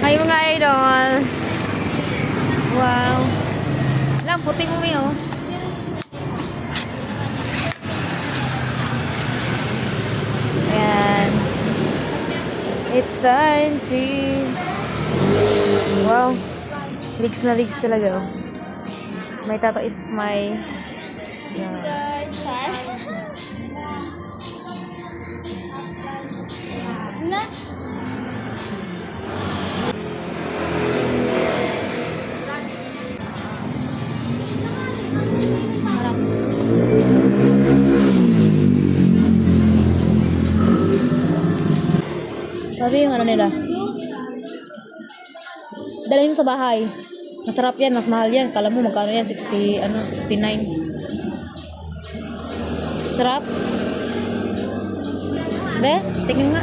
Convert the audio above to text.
Hi mga idol. Wow. Lang, puting umi oh. Ayan. It's time, see. Wow. Leaks na leaks talaga oh. My tato is my... Yeah. Sabi yung ano nila. Dalhin mo sa bahay. Masarap yan, mas mahal yan. Kala mo magkano yan? 69. Sarap? Be, tingin nga.